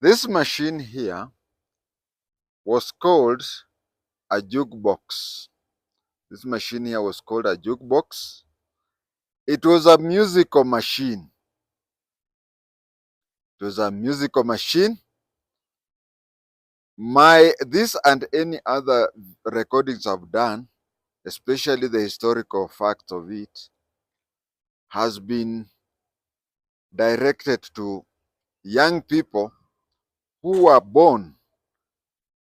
This machine here was called a jukebox. This machine here was called a jukebox. It was a musical machine. It was a musical machine. This and any other recordings I've done, especially the historical fact of it, has been directed to young people who were born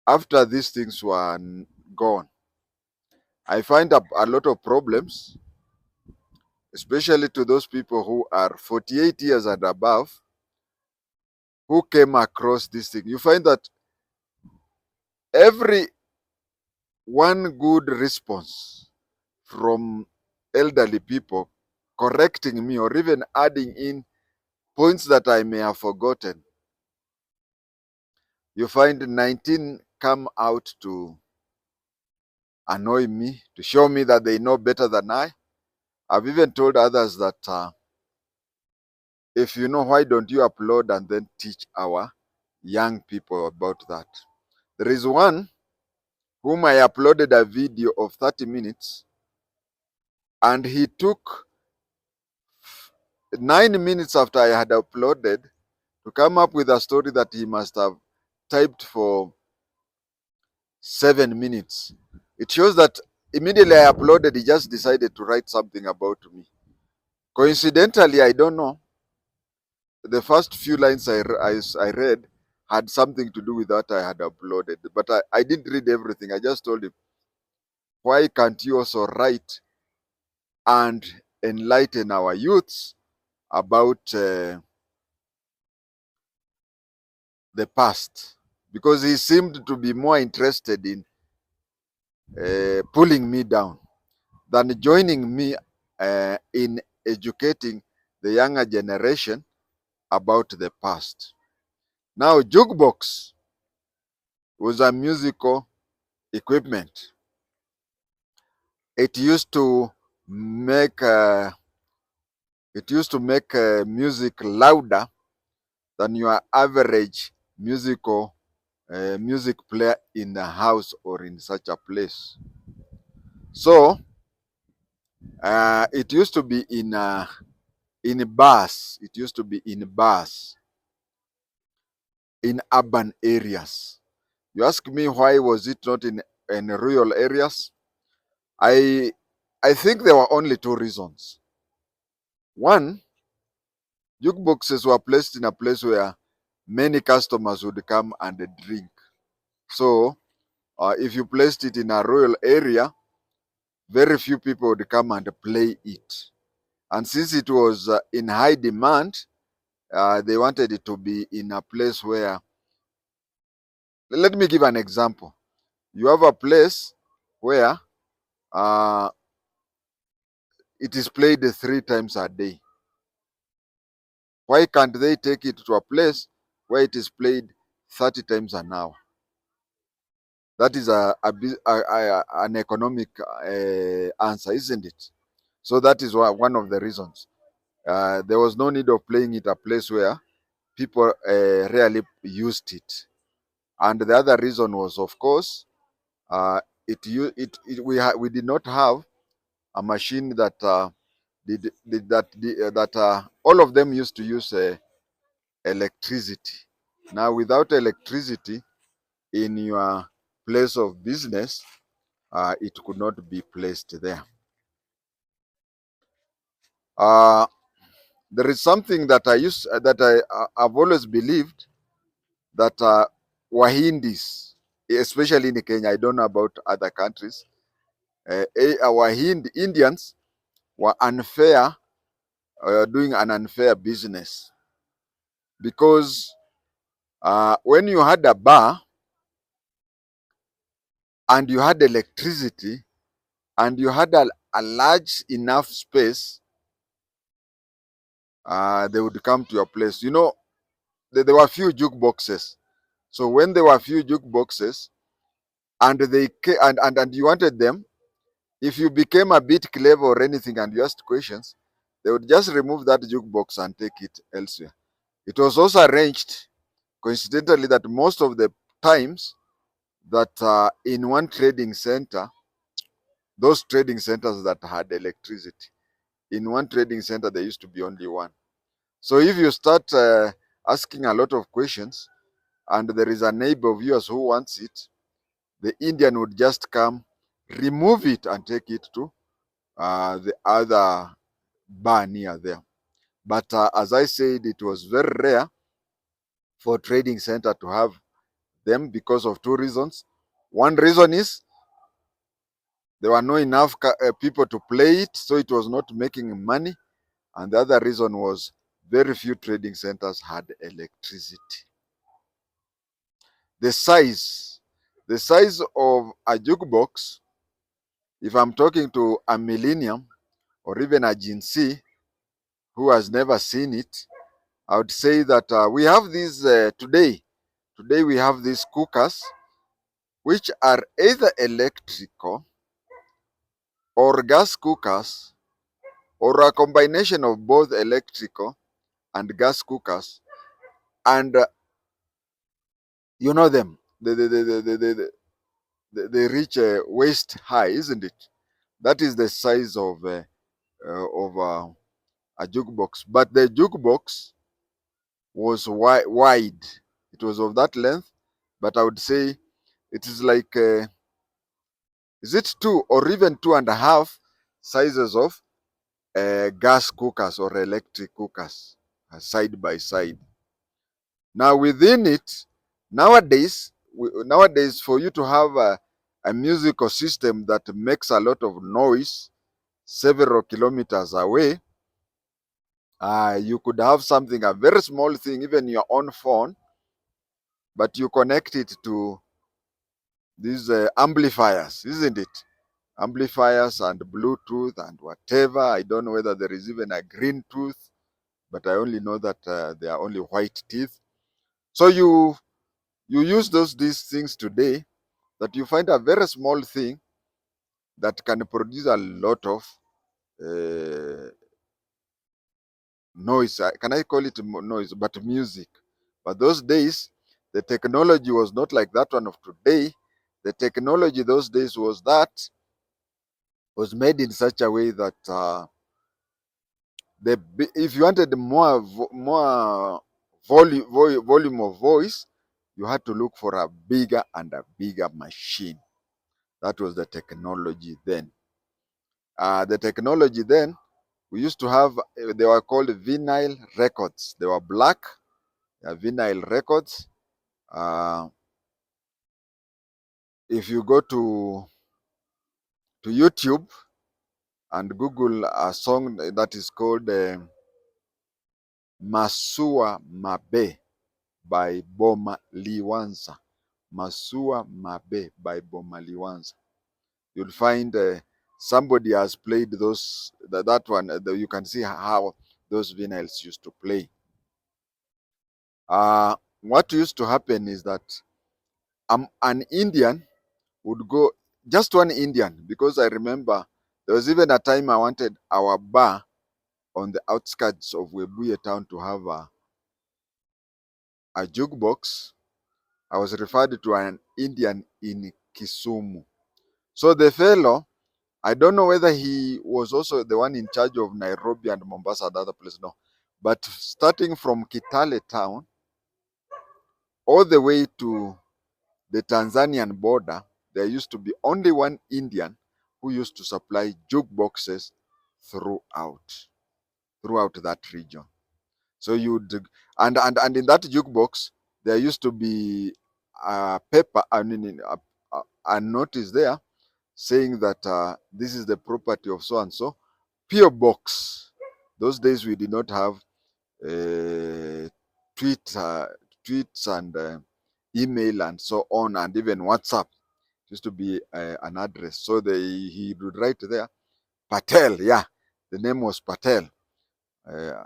after these things were gone. I find a lot of problems, especially to those people who are 48 years and above, who came across this thing. You find that every one good response from elderly people correcting me or even adding in points that I may have forgotten, you find 19 come out to annoy me, to show me that they know better than I. I've even told others that if you know, why don't you upload and then teach our young people about that? There is one whom I uploaded a video of 30 minutes, and he took 9 minutes after I had uploaded to come up with a story that he must have typed for 7 minutes. It shows that immediately I uploaded, he just decided to write something about me. Coincidentally, I don't know, the first few lines I read had something to do with what I had uploaded, but I didn't read everything. I just told him, why can't you also write and enlighten our youths about the past? Because he seemed to be more interested in pulling me down than joining me in educating the younger generation about the past. Now, jukebox was a musical equipment. It used to make music louder than your average music player in a house or in such a place. So it used to be in bars. It used to be in bars in urban areas. You ask me, why was it not in rural areas? I think there were only two reasons. One, jukeboxes were placed in a place where many customers would come and drink. So if you placed it in a rural area, very few people would come and play it. And since it was in high demand, they wanted it to be in a place where, let me give an example. You have a place where uh, it is played 3 times a day. Why can't they take it to a place where it is played 30 times an hour? That is an economic answer, isn't it? So that is one of the reasons. There was no need of playing it a place where people rarely used it. And the other reason was, of course, we did not have a machine that all of them used to use electricity. Now, without electricity in your place of business, it could not be placed there. Uh, there is something that I've always believed, that Wahindis, especially in Kenya, I don't know about other countries, our Indians were unfair, doing an unfair business, because when you had a bar and you had electricity and you had a large enough space, they would come to your place. You know, there were few jukeboxes. So when there were few jukeboxes and and you wanted them, if you became a bit clever or anything and you asked questions, they would just remove that jukebox and take it elsewhere. It was also arranged Coincidentally, that most of the times that in one trading center, those trading centers that had electricity, in one trading center there used to be only one. So if you start asking a lot of questions and there is a neighbor of yours who wants it, the Indian would just come, remove it and take it to the other bar near there. But as I said, it was very rare for trading center to have them because of two reasons. One reason is there were no enough people to play it, so it was not making money. And the other reason was very few trading centers had electricity. The size, the size of a jukebox, if I'm talking to a millennium or even a Gen Z who has never seen it, I would say that we have these today. Today we have these cookers which are either electrical or gas cookers or a combination of both electrical and gas cookers. And you know them, they reach waist high, isn't it? That is the size of a jukebox. But the jukebox was wide. It was of that length, but I would say it is like, is it two or even two and a half sizes of gas cookers or electric cookers side by side. Now within it, nowadays for you to have a musical system that makes a lot of noise several kilometers away, you could have something, a very small thing, even your own phone, but you connect it to these amplifiers, isn't it? Amplifiers and Bluetooth and whatever. I don't know whether there is even a green tooth, but I only know that there are only white teeth. So you use these things today, that you find a very small thing that can produce a lot of uh, noise. Can I call it noise? But music. But those days, the technology was not like that one of today. The technology those days was made in such a way that if you wanted more volume of voice, you had to look for a bigger and a bigger machine. That was the technology then. The technology then, we used to have, they were called vinyl records. They were black, vinyl records. Uh, if you go to YouTube and Google a song that is called Masua Mabe by Boma Liwanza. Masua Mabe by Boma Liwanza. You'll find somebody has played that one. You can see how those vinyls used to play. What used to happen is that an Indian would go, just one Indian, because I remember there was even a time I wanted our bar on the outskirts of Webuye town to have a jukebox. I was referred to an Indian in Kisumu. So the fellow, I don't know whether he was also the one in charge of Nairobi and Mombasa, the other place, no. But starting from Kitale town all the way to the Tanzanian border, there used to be only one Indian who used to supply jukeboxes throughout that region. So and in that jukebox there used to be a paper, a notice there saying that this is the property of so and so. PO box. Those days we did not have uh, tweets and email and so on, and even WhatsApp. It used to be an address. So he would write there, Patel. Yeah, the name was Patel. Uh,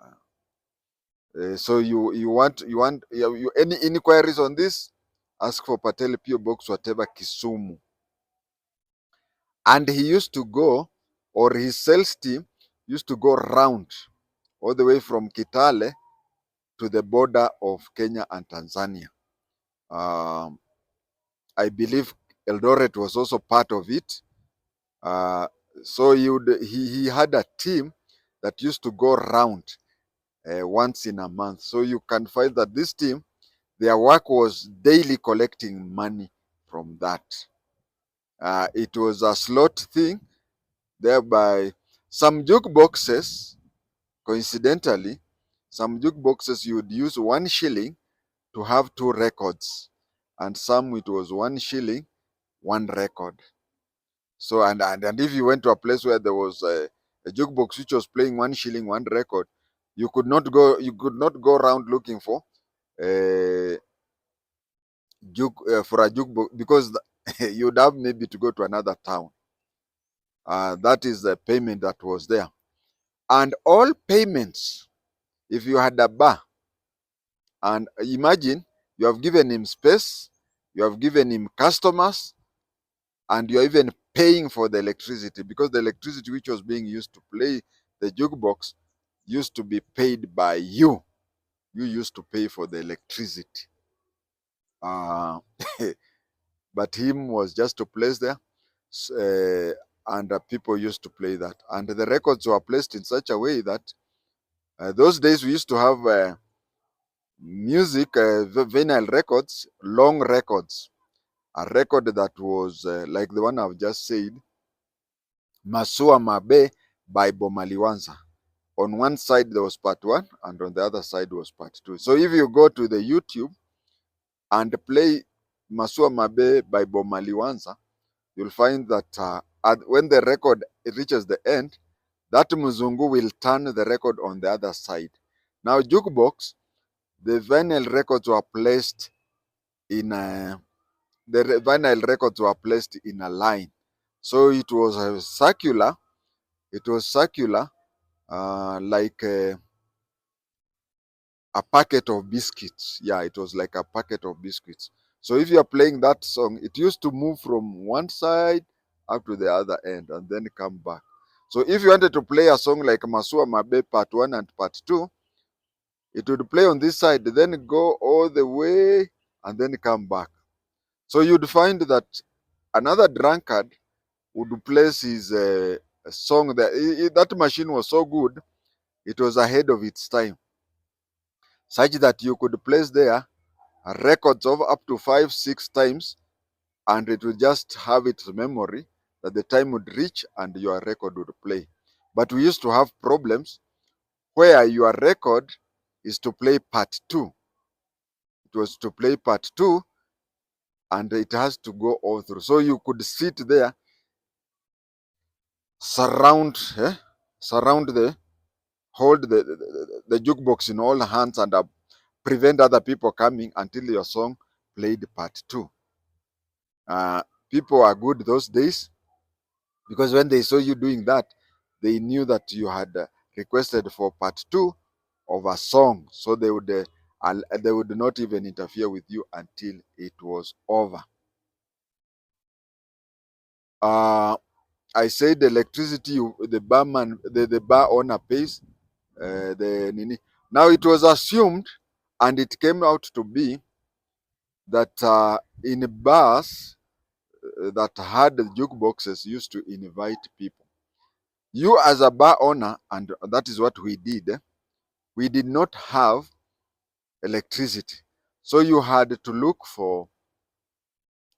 so any inquiries on this? Ask for Patel, PO box whatever, Kisumu. And he used to go, or his sales team used to go round all the way from Kitale to the border of Kenya and Tanzania. Um, I believe Eldoret was also part of it. Uh, so he had a team that used to go round once in a month. So you can find that this team, their work was daily collecting money from that. It was a slot thing, thereby some jukeboxes, coincidentally, some jukeboxes you would use 1 shilling to have 2 records, and some it was 1 shilling, 1 record. So and if you went to a place where there was a jukebox which was playing 1 shilling, 1 record, you could not go around looking for uh, for a jukebox, because you'd have maybe to go to another town. That is the payment that was there. And all payments, if you had a bar, and imagine you have given him space, you have given him customers, and you're even paying for the electricity, because the electricity which was being used to play the jukebox used to be paid by you. You used to pay for the electricity. Uh, but him was just to place there, and people used to play that. And the records were placed in such a way that those days we used to have music, vinyl records, long records. A record that was like the one I've just said, Masua Mabe by Bomaliwanza. On one side there was part one, and on the other side was part two. So if you go to the YouTube and play Masua Mabe by Bomaliwanza, you'll find that when the record reaches the end, that Muzungu will turn the record on the other side. Now, jukebox, the vinyl records were placed in a, vinyl records were placed in a line. So it was circular. It was circular, like a packet of biscuits. Yeah, it was like a packet of biscuits. So if you are playing that song, it used to move from one side up to the other end and then come back. So if you wanted to play a song like Masua Mabe Part 1 and Part 2, it would play on this side, then go all the way and then come back. So you'd find that another drunkard would place his song there. That machine was so good, it was ahead of its time, such that you could place there records of up to 5, 6 times, and it will just have its memory that the time would reach and your record would play. But we used to have problems where your record is to play part two. It was to play part two, and it has to go all through. So you could sit there, surround, surround hold the jukebox in all hands, and prevent other people coming until your song played part two. Uh, People are good those days, because when they saw you doing that, they knew that you had requested for part two of a song, so they would not even interfere with you until it was over. I said the electricity, the barman, the bar owner pays. The nini. Now it was assumed, and it came out to be that in bars that had jukeboxes used to invite people. You as a bar owner, and that is what we did. We did not have electricity, so you had to look for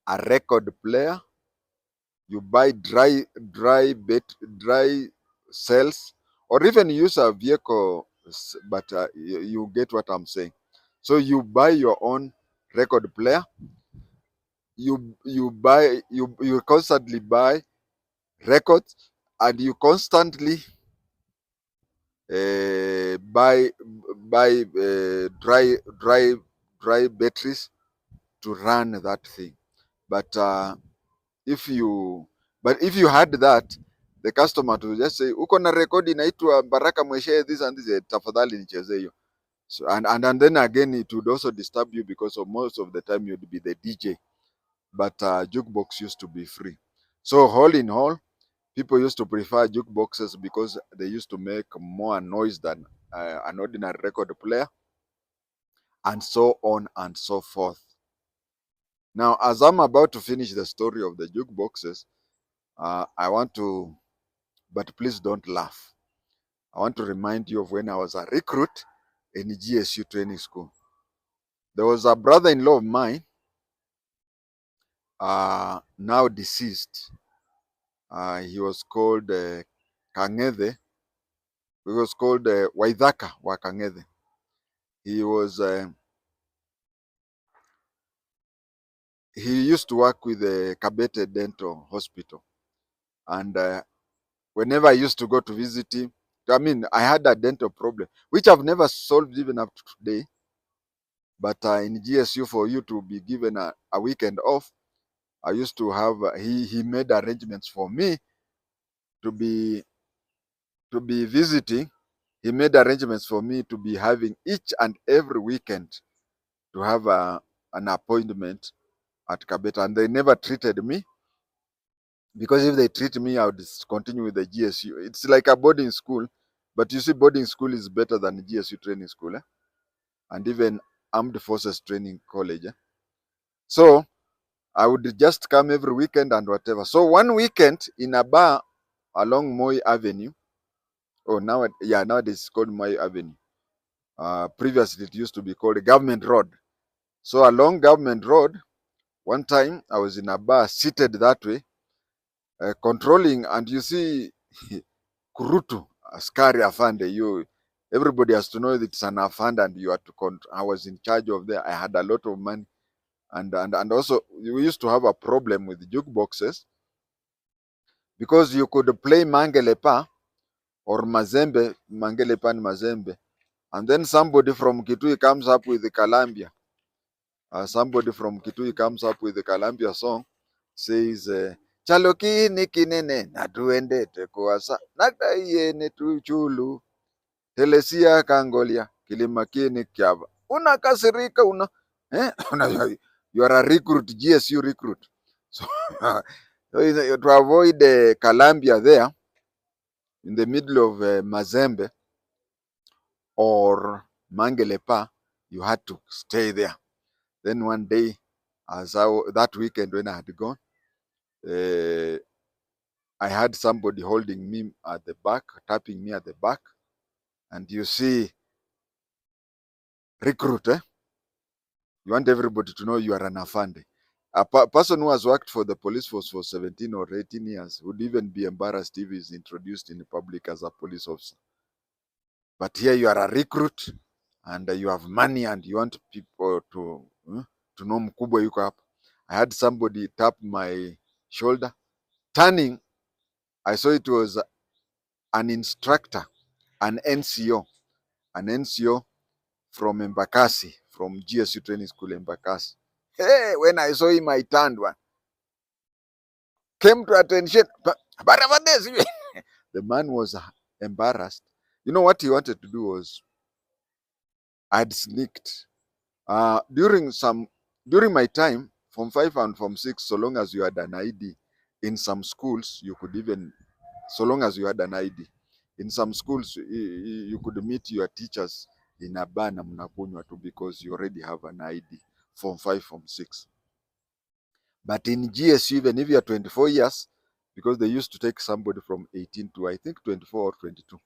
a record player. You buy dry cells, or even use a vehicle, but you get what I'm saying. So you buy your own record player. You constantly buy records, and you constantly buy dry batteries to run that thing. But if you if you had that, the customer to just say uko na record inaitwa Baraka Mweshe this and this, tafadhali nicheze hiyo. So and then again it would also disturb you, because of most of the time you'd be the DJ. But jukebox used to be free. So all in all, people used to prefer jukeboxes because they used to make more noise than an ordinary record player, and so on and so forth. Now, as I'm about to finish the story of the jukeboxes, I want to, but please don't laugh. I want to remind you of when I was a recruit in GSU training school. There was a brother-in-law of mine, now deceased. He was called Kang'ethe. He was called Waithaka wa Kang'ethe. He was he used to work with the Kabete Dental Hospital, and whenever I used to go to visit him, I mean, I had a dental problem which I've never solved even up to today. But in GSU, for you to be given a weekend off, I used to have he made arrangements for me to be visiting. He made arrangements for me to be having each and every weekend to have an appointment at Kabeta, and they never treated me, because if they treat me, I would continue with the GSU. It's like a boarding school, but you see, boarding school is better than GSU training school, and even Armed Forces Training College. So I would just come every weekend and whatever. So one weekend in a bar along Moi Avenue, oh now yeah, nowadays it's called Moi Avenue. Previously it used to be called Government Road. So along Government Road, one time I was in a bar seated that way, controlling, and you see Kurutu, askari afande, everybody has to know that it's an afande and you are to control. I was in charge of there. I had a lot of money, and also we used to have a problem with jukeboxes, because you could play Mangelepa or Mazembe, Mangelepa and Mazembe, and then somebody from Kitui comes up with the Kalambia. Somebody from Kitui comes up with the Kalambia song, says, Chaloki nikinene natuende tekuasa nataiene tuchulu telesia kangolia kilimakini kyava unakasirika you are a recruit, GSU recruit. So, so to avoid Kalambia there in the middle of Mazembe or Mangelepa, you had to stay there. Then one day, that weekend when I had gone, I had somebody holding me at the back, tapping me at the back, and you see, recruit, you want everybody to know you are an afande. A person who has worked for the police force for 17 or 18 years would even be embarrassed if he's introduced in the public as a police officer. But here you are a recruit, and you have money, and you want people to know mkubwa yuko hapa. I had somebody tap my shoulder. Turning, I saw it was an instructor, an NCO from Embakasi, from GSU training school Embakasi. Hey, when I saw him, I turned one. Came to attention. The man was embarrassed. You know what he wanted to do was, I had sneaked. During my time, Form 5 and Form 6, so long as you had an ID, in some schools, you could even, so long as you had an ID, in some schools, you could meet your teachers in a bar na mnakunywa tu because you already have an ID, Form 5, Form 6. But in GSU, even if you are 24 years, because they used to take somebody from 18 to, I think, 24 or 22.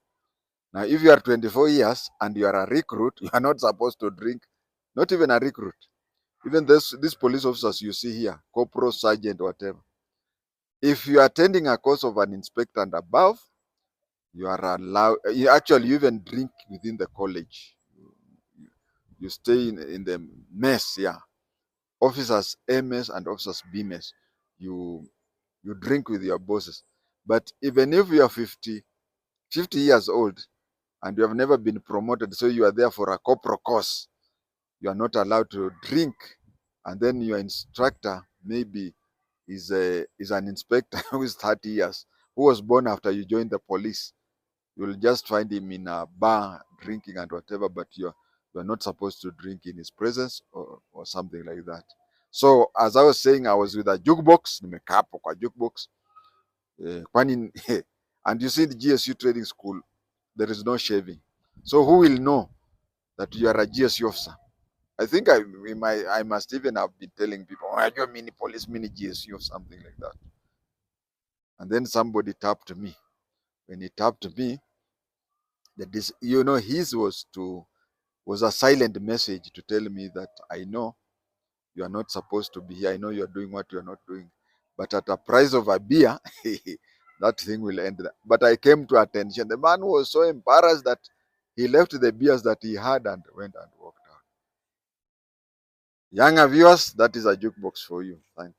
Now, if you are 24 years and you are a recruit, you are not supposed to drink, not even a recruit. Even these police officers you see here, corporal, sergeant, whatever. If you are attending a course of an inspector and above, you are allowed, you even drink within the college. You stay in the mess, yeah. Officers MS and officers BMS. You drink with your bosses. But even if you are 50 years old and you have never been promoted, so you are there for a corporal course, you are not allowed to drink. And then your instructor maybe is an inspector who is 30 years, who was born after you joined the police. You'll just find him in a bar drinking and whatever, but you're not supposed to drink in his presence or something like that. So as I was saying, I was with a jukebox, nimekaa hapo kwa jukebox. Kwani and you see the GSU training school, there is no shaving. So who will know that you are a GSU officer? I think I must even have been telling people, oh, I joined mini police, mini GSU or something like that. And then somebody tapped me. When he tapped me, his was a silent message to tell me that I know you are not supposed to be here. I know you are doing what you are not doing, but at a price of a beer, that thing will end. But I came to attention. The man was so embarrassed that he left the beers that he had and went and walked out. Younger viewers, that is a jukebox for you. Thank you.